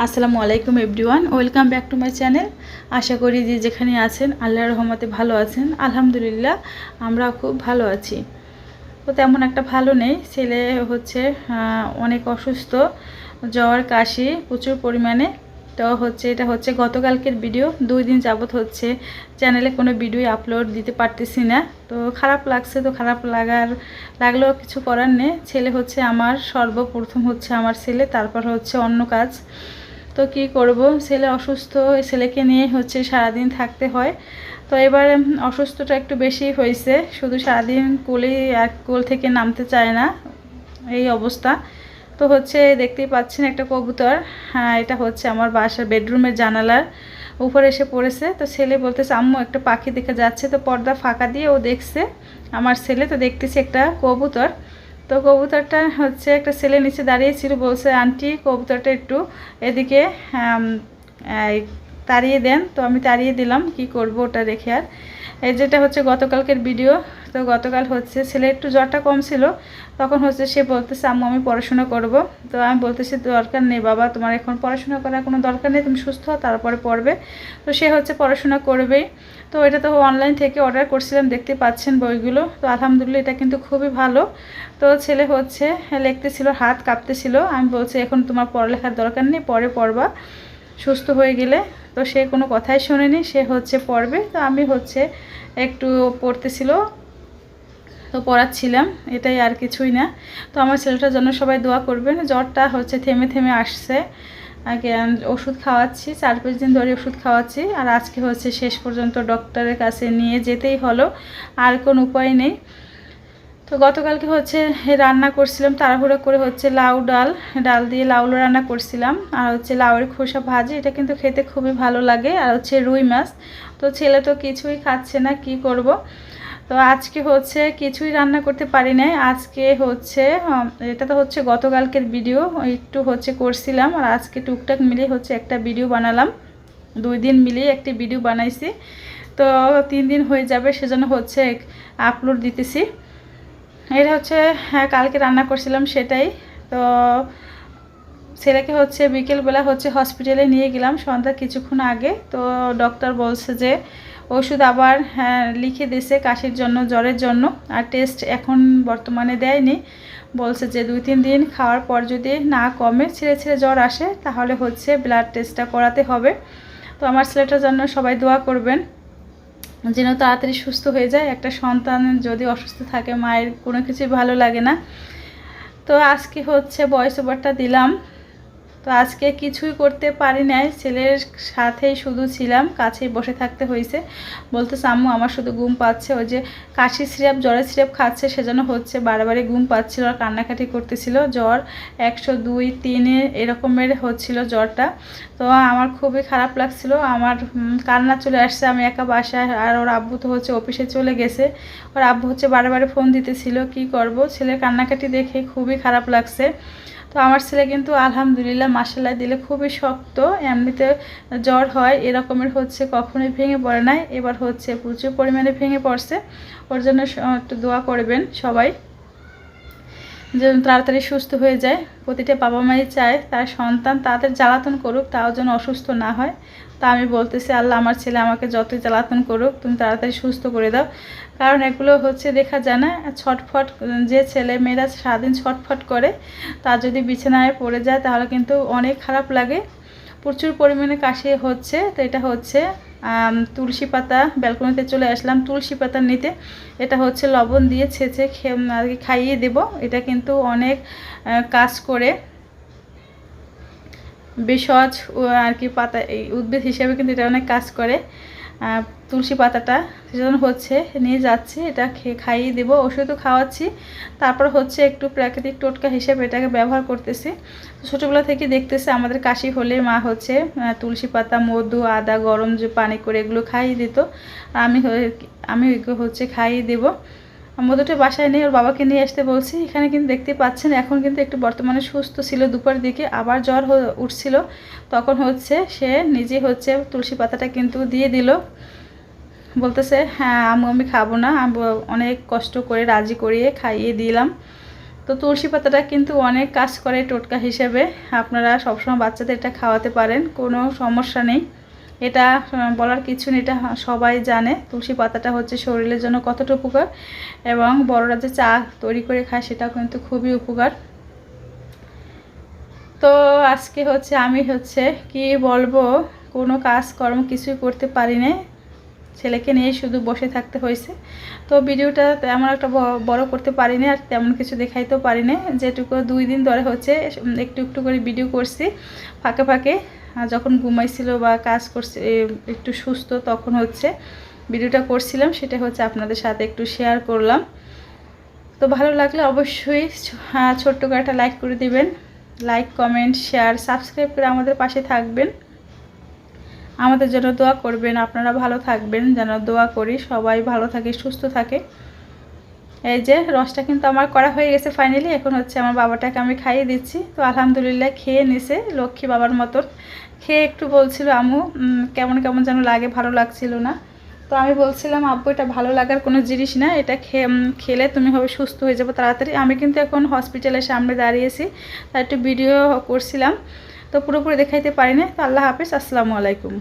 আসসালামু আলাইকুম everyone, welcome back to my channel. আশা করি যে যেখানে আছেন আল্লাহর রহমতে ভালো আছেন। আলহামদুলিল্লাহ আমরাও খুব ভালো আছি। তো তেমন একটা ভালো নেই, ছেলে হচ্ছে অনেক অসুস্থ, জ্বর কাশি প্রচুর পরিমাণে। তো এটা হচ্ছে গতকালকের ভিডিও। 2 দিন যাবত হচ্ছে চ্যানেলে কোনো ভিডিও আপলোড দিতে পারতেছি না। তো খারাপ লাগছে, তো খারাপ লাগলেও কিছু করার নেই। ছেলে হচ্ছে আমার সর্বপ্রথম, হচ্ছে আমার ছেলে, তারপর হচ্ছে অন্য কাজ। তো কি করব, ছেলে অসুস্থ, ছেলেকে নিয়ে হচ্ছে সারাদিন থাকতে হয়। তো এবার অসুস্থটা একটু বেশি হয়েছে, শুধু সারাদিন কোল থেকে নামতে চায় না, এই অবস্থা। তো দেখতেই পাচ্ছেন একটা কবুতর, হ্যাঁ এটা হচ্ছে আমার বাসার বেডরুমের জানালার উপরে এসে পড়েছে। তো ছেলে বলতেছে আম্মু একটা পাখি দেখে যাচ্ছে। তো পর্দা ফাঁকা দিয়ে ও দেখছে আমার ছেলে, তো দেখতেছে একটা কবুতর। তো কবুতরটা একটা ছেলে নিচে দাঁড়িয়েছিল, বলছে আন্টি কবুতরটা একটু এদিকে তাড়িয়ে দেন। তো আমি তাড়িয়ে দিলাম, কি করব ওটা রেখে। আর এই যেটা হচ্ছে গতকালকের ভিডিও। তো গতকাল ছেলে একটু জ্বরটা কম ছিল, তখন সে বলতেছে আম্মু আমি পড়াশোনা করব। তো আমি বলতেছি দরকার নেই বাবা, তোমার এখন পড়াশোনা করার কোনো দরকার নেই, তুমি সুস্থ হও তারপরে পড়বে। তো সে পড়াশোনা করবেই। তো এটা তো অনলাইন থেকে অর্ডার করছিলাম, দেখতে পাচ্ছেন বইগুলো। তো আলহামদুলিল্লাহ এটা কিন্তু খুবই ভালো। তো ছেলে লিখতেছিল, হাত কাঁপতেছিল। আমি বলছি এখন তোমার পড়ালেখার দরকার নেই, পরে পড়বা সুস্থ হয়ে গেলে। তো সে কোনো কথাই শোনেনি, সে পড়বে। তো আমি একটু পড়তেছিল, তো পড়াচ্ছিলাম, এটাই আর কিছুই না। তো আমার ছেলেটার জন্য সবাই দোয়া করবেন। জ্বরটা থেমে থেমে আসছে, আগে ওষুধ খাওয়াচ্ছি, 4-5 দিন ধরে ওষুধ খাওয়াচ্ছি। আর আজকে শেষ পর্যন্ত ডক্টরের কাছে নিয়ে যেতেই হলো, আর কোনো উপায় নেই। তো গতকালকে রান্না করছিলাম তাড়াহুড়ো করে, ডাল দিয়ে লাউ রান্না করছিলাম। আর লাউয়ের খোসা ভাজি, এটা কিন্তু খেতে খুবই ভালো লাগে। আর রুই মাছ। তো ছেলে তো কিছুই খাচ্ছে না, কি করব। তো আজকে কিছুই রান্না করতে পারি নাই। আজকে এটা তো গতকালকের ভিডিও, একটু করছিলাম। আর আজকে টুকটাক মিলিয়ে একটা ভিডিও বানালাম। 2 দিন মিলিয়ে একটি ভিডিও বানাইছি। তো 3 দিন হয়ে যাবে, সেজন্য আপলোড দিতেছি। এটা হ্যাঁ কালকে রান্না করছিলাম সেটাই। তো ছেলেকে বিকেলবেলা হসপিটালে নিয়ে গেলাম সন্ধ্যা কিছুক্ষণ আগে। তো ডক্টর বলছে যে ওষুধ আবার লিখে দিয়েছে কাশির জন্য, জ্বরের জন্য। আর টেস্ট এখন বর্তমানে দেয়নি, বলছে যে 2-3 দিন খাওয়ার পর যদি না কমে, ছেড়ে ছেড়ে জ্বর আসে, তাহলে ব্লাড টেস্টটা করাতে হবে। তো আমার ছেলেটার জন্য সবাই দোয়া করবেন যেন তাড়াতাড়ি সুস্থ হয়ে যায়। একটা সন্তান যদি অসুস্থ থাকে, মায়ের কোনো কিছুই ভালো লাগে না। তো আজকে ভয়েস ওভারটা দিলাম। তো আজকে কিছুই করতে পারি নাই, ছেলের সাথেই শুধু ছিলাম, কাছেই বসে থাকতে হয়েছে। বলতেছে আম্মু আমার শুধু ঘুম পাচ্ছে, ওই যে কাশি সিরাপ, জ্বরের সিরাপ খাচ্ছে, সেজন্য বারে ঘুম পাচ্ছিল আর কান্নাকাটি করতেছিল। জ্বর 102-3 এরকমের হচ্ছিল জ্বরটা। তো আমার খুবই খারাপ লাগছিল, আমার কান্না চলে আসছে। আমি একা বাসায়, আর ওর আব্বু তো অফিসে চলে গেছে। ওর আব্বু বারে ফোন দিতেছিল, কি করব, ছেলের কান্নাকাটি দেখে খুবই খারাপ লাগছে। তো আমার ছেলে কিন্তু আলহামদুলিল্লাহ মাশাআল্লাহ দিলে খুবই শক্ত। এমনিতে জ্বর হয় এরকমের কখনোই ভেঙে পড়ে নাই, এবার প্রচুর পরিমাণে ভেঙে পড়ছে। ওর জন্য একটু দোয়া করবেন সবাই, যেন তাড়াতাড়ি সুস্থ হয়ে যায়। প্রতিটা বাবা মাই চায় তার সন্তান তাদের জ্বালাতন করুক, তাও যেন অসুস্থ না হয়। তা আমি বলতেছি আল্লাহ আমার ছেলে আমাকে যতই জ্বালাতন করুক, তুমি তাড়াতাড়ি সুস্থ করে দাও। কারণ এগুলো দেখা যায় না, ছটফট, যে ছেলে মেয়েরা সারাদিন ছটফট করে, তা যদি বিছানায় পড়ে যায় তাহলে কিন্তু অনেক খারাপ লাগে। প্রচুর পরিমাণে কাশি তো এটা তুলসী পাতা, ব্যালকনিতে চলে আসলাম তুলসী পাতা নিতে। এটা লবণ দিয়ে ছেঁচে আর কি খাইয়ে দেব। এটা কিন্তু অনেক কাজ করে, ভেষজ আর কি পাতা, এই উদ্ভিদ হিসেবে কিন্তু এটা অনেক কাজ করে তুলসী পাতাটা। সেজন্য নিয়ে যাচ্ছি, এটা খাইয়ে দেবো, ওষুধও খাওয়াচ্ছি। তারপর একটু প্রাকৃতিক টোটকা হিসেবে এটাকে ব্যবহার করতেছি। ছোটোবেলা থেকে দেখতেছি আমাদের কাশি হলে মা তুলসী পাতা, মধু, আদা গরম যে পানি করে এগুলো খাইয়ে দিত। আমি খাইয়ে দেবো। মধুটা বাসায় নেই, ওর বাবাকে নিয়ে আসতে বলছি। এখানে কিন্তু দেখতে পাচ্ছেন এখন কিন্তু একটু বর্তমানে সুস্থ ছিল, দুপুর দিকে আবার জ্বর উঠছিল, তখন সে নিজে তুলসী পাতাটা কিন্তু দিয়ে দিল। বলতেছে হ্যাঁ আমি খাবো না, আমি অনেক কষ্ট করে রাজি করিয়ে খাইয়ে দিলাম। তো তুলসী পাতাটা কিন্তু অনেক কাজ করে টোটকা হিসেবে। আপনারা সবসময় বাচ্চাদের এটা খাওয়াতে পারেন, কোনো সমস্যা নেই। এটা বলার কিছু নেই, এটা সবাই জানে তুলসী পাতাটা হচ্ছে শরীরের জন্য কতটা উপকার, এবং বড়রা যে চা তৈরি করে খায় সেটাও কিন্তু খুবই উপকার। তো আজকে হচ্ছে আমি কি বলবো, কোনো কাজকর্ম কিছুই করতে পারি না, ছেলেকে নিয়ে শুধু বসে থাকতে হয়েছে। তো ভিডিওটা তেমন একটা বড় করতে পারি না, আর তেমন কিছু দেখাইতেও পারি না। যেটুকু 2 দিন ধরে একটু একটু করে ভিডিও করছি ফাঁকে ফাঁকে, যখন ঘুমাইছিল বা কাজ করছে একটু সুস্থ, তখন ভিডিওটা করছিলাম, সেটা আপনাদের সাথে একটু শেয়ার করলাম। তো ভালো লাগলে অবশ্যই ছোট্ট করে একটা লাইক করে দিবেন। লাইক, কমেন্ট, শেয়ার, সাবস্ক্রাইব করে আমাদের পাশে থাকবেন। আমাদের জন্য দোয়া করবেন, আপনারা ভালো থাকবেন, যেন দোয়া করি সবাই ভালো থাকে, সুস্থ থাকে। এই যে রসটা কিন্তু আমার করা হয়ে গেছে ফাইনালি। এখন আমার বাবাটাকে আমি খাইয়ে দিচ্ছি। তো আলহামদুলিল্লাহ খেয়ে নিছে লক্ষ্মী বাবার মতন। খেয়ে একটু বলছিল আম্মু কেমন কেমন যেন লাগে, ভালো লাগছিল না। তো আমি বলছিলাম আব্বু এটা ভালো লাগার কোনো জিনিস না, এটা খেলে তুমি হবে সুস্থ হয়ে যাবো তাড়াতাড়ি। আমি কিন্তু এখন হসপিটালের সামনে দাঁড়িয়েছি, তাই একটু ভিডিও করছিলাম, তো পুরোপুরি দেখাইতে পারি না। তো আল্লাহ হাফেজ, আসসালামু আলাইকুম।